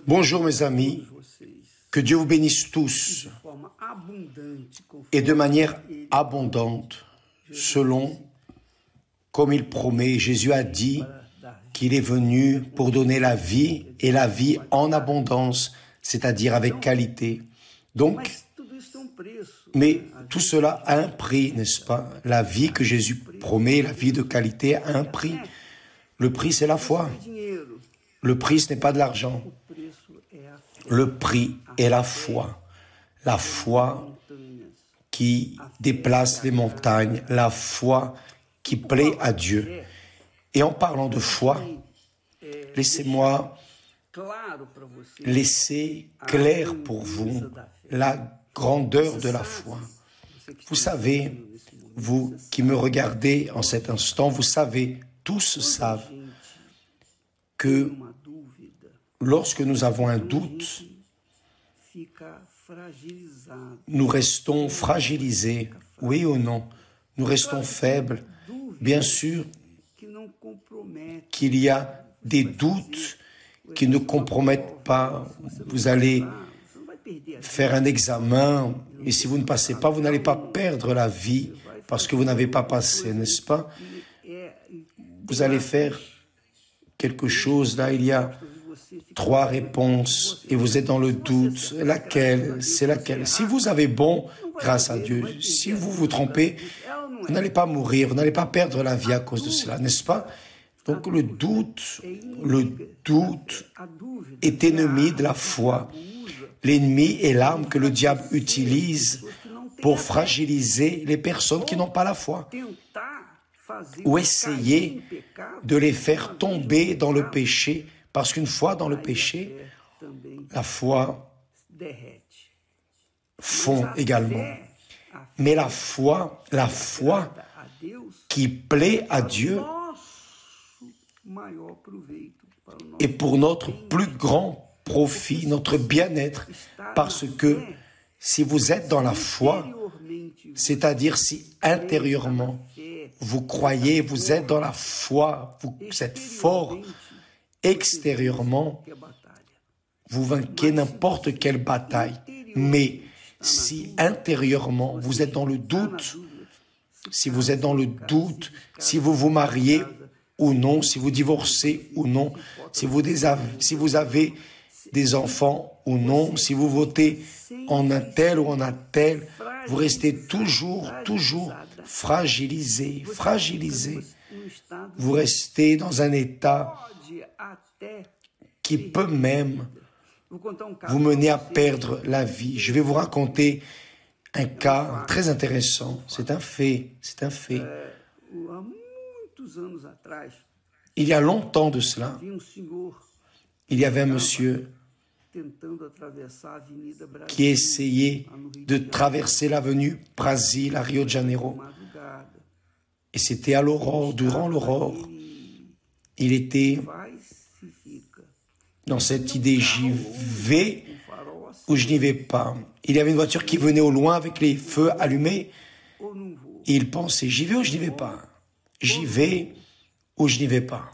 Bonjour mes amis, que Dieu vous bénisse tous et de manière abondante, selon comme il promet. Jésus a dit qu'il est venu pour donner la vie et la vie en abondance, c'est-à-dire avec qualité. Donc, mais tout cela a un prix, n'est-ce pas? La vie que Jésus promet, la vie de qualité, a un prix. Le prix, c'est la foi. Le prix, ce n'est pas de l'argent. Le prix est la foi. La foi qui déplace les montagnes, la foi qui plaît à Dieu. Et en parlant de foi, laissez-moi laisser clair pour vous la grandeur de la foi. Vous savez, vous qui me regardez en cet instant, vous savez, tous savent que lorsque nous avons un doute, nous restons fragilisés, oui ou non, nous restons faibles. Bien sûr qu'il y a des doutes qui ne compromettent pas. Vous allez faire un examen et si vous ne passez pas, vous n'allez pas perdre la vie parce que vous n'avez pas passé, n'est-ce pas? Vous allez faire quelque chose, là il y a 3 réponses et vous êtes dans le doute. Laquelle? C'est laquelle? Si vous avez bon, grâce à Dieu. Si vous vous trompez, vous n'allez pas mourir, vous n'allez pas perdre la vie à cause de cela, n'est-ce pas? Donc le doute est ennemi de la foi. L'ennemi est l'arme que le diable utilise pour fragiliser les personnes qui n'ont pas la foi, ou essayer de les faire tomber dans le péché, parce qu'une fois dans le péché, la foi fond également. Mais la foi qui plaît à Dieu est pour notre plus grand profit, notre bien-être, parce que si vous êtes dans la foi, c'est-à-dire si intérieurement vous croyez, vous êtes dans la foi, vous êtes fort, extérieurement, vous vainquez n'importe quelle bataille. Mais si intérieurement vous êtes dans le doute, si vous êtes dans le doute, si vous vous mariez ou non, si vous divorcez ou non, si vous avez des enfants ou non, si vous votez en un tel ou en un tel, vous restez toujours fragilisé. Vous restez dans un état qui peut même vous mener à perdre la vie. Je vais vous raconter un cas très intéressant. C'est un fait. Il y a longtemps de cela, il y avait un monsieur qui essayait de traverser l'avenue Brasil à Rio de Janeiro. Et c'était à l'aurore, durant l'aurore. Il était dans cette idée, j'y vais ou je n'y vais pas. Il y avait une voiture qui venait au loin avec les feux allumés. Et il pensait, j'y vais ou je n'y vais pas. J'y vais ou je n'y vais pas.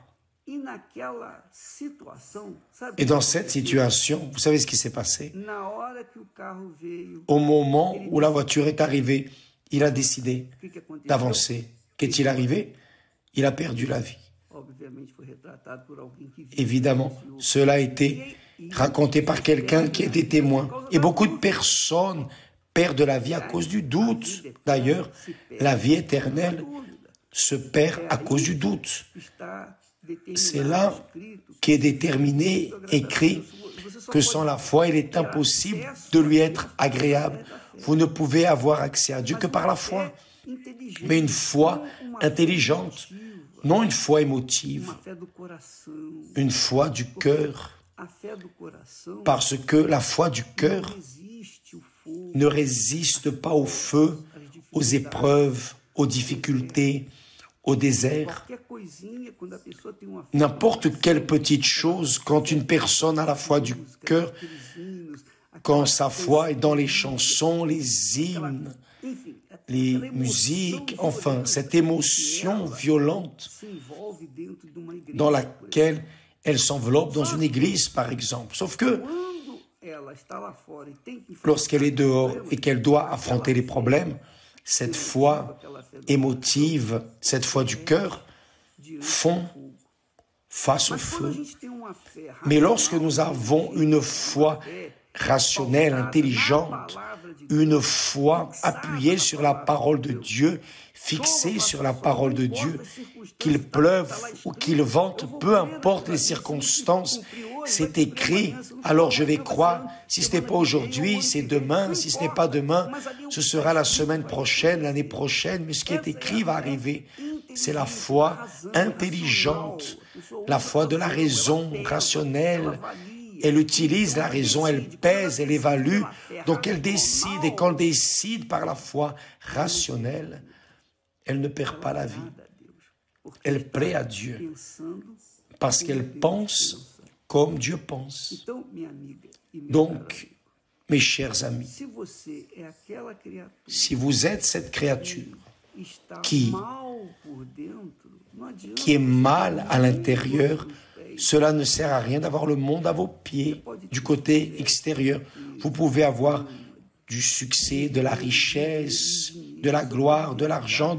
Et dans cette situation, vous savez ce qui s'est passé? Au moment où la voiture est arrivée, il a décidé d'avancer. Qu'est-il arrivé? Il a perdu la vie. Évidemment, cela a été raconté par quelqu'un qui était témoin. Et beaucoup de personnes perdent la vie à cause du doute. D'ailleurs, la vie éternelle se perd à cause du doute. C'est là qu'est déterminé, écrit, que sans la foi, il est impossible de lui être agréable. Vous ne pouvez avoir accès à Dieu que par la foi. Mais une foi intelligente, non une foi émotive, une foi du cœur, parce que la foi du cœur ne résiste pas au feu, aux épreuves, aux difficultés, au désert. N'importe quelle petite chose, quand une personne a la foi du cœur, quand sa foi est dans les chansons, les hymnes, les musiques, enfin, cette émotion violente dans laquelle elle s'enveloppe dans une église, par exemple. Sauf que lorsqu'elle est dehors et qu'elle doit affronter les problèmes, cette foi émotive, cette foi du cœur, font face au feu. Mais lorsque nous avons une foi rationnelle, intelligente, une foi appuyée sur la parole de Dieu, fixée sur la parole de Dieu, qu'il pleuve ou qu'il vente, peu importe les circonstances, c'est écrit, alors je vais croire, si ce n'est pas aujourd'hui, c'est demain, si ce n'est pas demain, ce sera la semaine prochaine, l'année prochaine, mais ce qui est écrit va arriver. C'est la foi intelligente, la foi de la raison rationnelle. Elle utilise la raison, elle pèse, elle évalue, donc elle décide, et quand elle décide par la foi rationnelle, elle ne perd pas la vie. Elle plaît à Dieu, parce qu'elle pense comme Dieu pense. Donc, mes chers amis, si vous êtes cette créature qui est mal à l'intérieur, cela ne sert à rien d'avoir le monde à vos pieds, du côté extérieur. Vous pouvez avoir du succès, de la richesse, de la gloire, de l'argent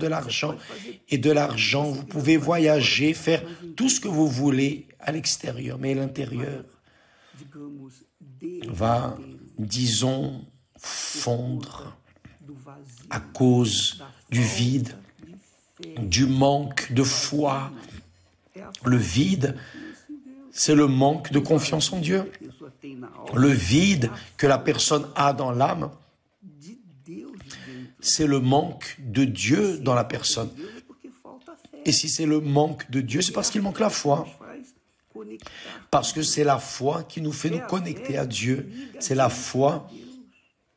et de l'argent. Vous pouvez voyager, faire tout ce que vous voulez à l'extérieur, mais l'intérieur va, disons, fondre à cause du vide, du manque de foi. Le vide, c'est le manque de confiance en Dieu. Le vide que la personne a dans l'âme, c'est le manque de Dieu dans la personne. Et si c'est le manque de Dieu, c'est parce qu'il manque la foi. Parce que c'est la foi qui nous fait nous connecter à Dieu. C'est la foi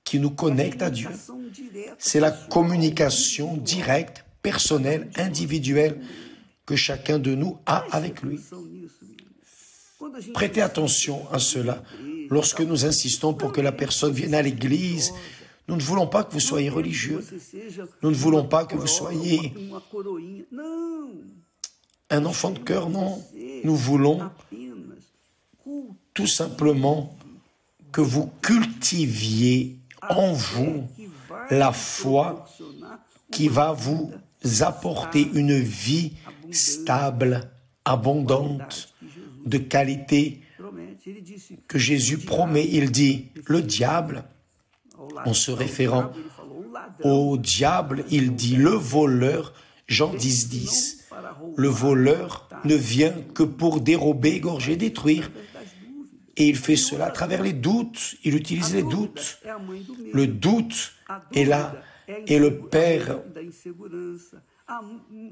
qui nous connecte à Dieu. C'est la communication directe, personnelle, individuelle que chacun de nous a avec lui. Prêtez attention à cela. Lorsque nous insistons pour que la personne vienne à l'église, nous ne voulons pas que vous soyez religieux. Nous ne voulons pas que vous soyez un enfant de cœur, non. Nous voulons tout simplement que vous cultiviez en vous la foi qui va vous apporter une vie stable, abondante, de qualité que Jésus promet. Il dit, le diable, en se référant au diable, il dit, le voleur, Jean 10, 10. Le voleur ne vient que pour dérober, égorger, détruire. Et il fait cela à travers les doutes. Il utilise les doutes. Le doute est là, est le père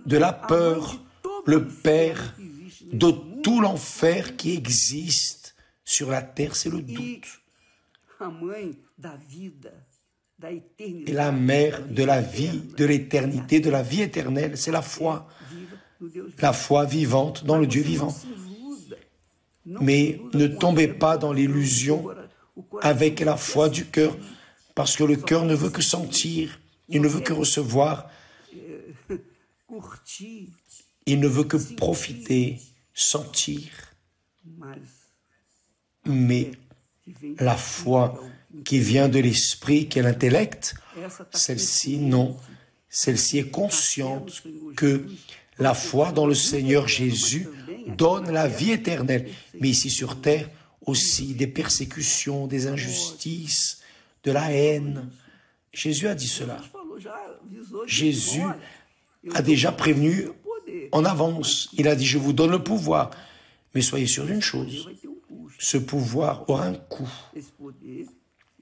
de la peur, le père de tout l'enfer qui existe sur la terre, c'est le doute. Et la mère de la vie, de l'éternité, de la vie éternelle, c'est la foi. La foi vivante dans le Dieu vivant. Mais ne tombez pas dans l'illusion avec la foi du cœur, parce que le cœur ne veut que sentir, il ne veut que recevoir, il ne veut que profiter, sentir. Mais la foi qui vient de l'esprit, qui est l'intellect, celle-ci, non. Celle-ci est consciente que la foi dans le Seigneur Jésus donne la vie éternelle. Mais ici sur terre, aussi des persécutions, des injustices, de la haine. Jésus a dit cela. Jésus a déjà prévenu en avance. Il a dit, je vous donne le pouvoir. Mais soyez sûr d'une chose, ce pouvoir aura un coût.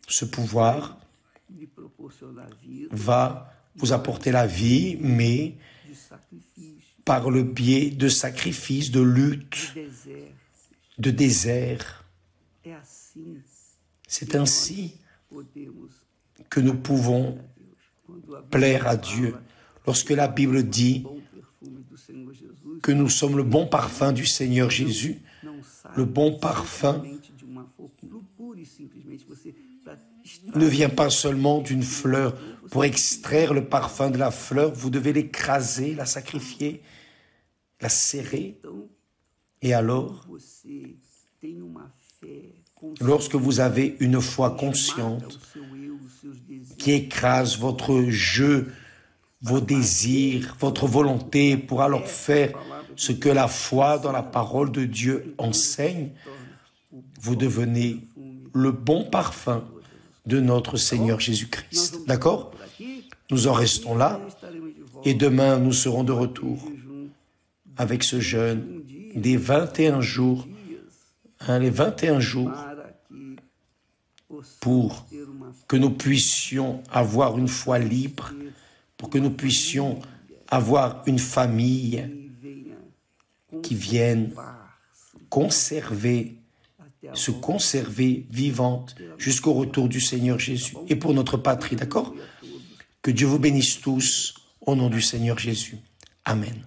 Ce pouvoir va vous apporter la vie, mais par le biais de sacrifices, de luttes, de déserts. C'est ainsi que nous pouvons plaire à Dieu. Lorsque la Bible dit que nous sommes le bon parfum du Seigneur Jésus, le bon parfum ne vient pas seulement d'une fleur. Pour extraire le parfum de la fleur, vous devez l'écraser, la sacrifier, la serrer. Et alors, lorsque vous avez une foi consciente qui écrase votre jeu, vos désirs, votre volonté pour alors faire ce que la foi dans la parole de Dieu enseigne, vous devenez le bon parfum de notre Seigneur Jésus-Christ. D'accord? Nous en restons là et demain nous serons de retour avec ce jeûne des 21 jours, les 21 jours pour que nous puissions avoir une foi libre, pour que nous puissions avoir une famille qui vienne se conserver vivante jusqu'au retour du Seigneur Jésus et pour notre patrie, d'accord? Que Dieu vous bénisse tous au nom du Seigneur Jésus. Amen.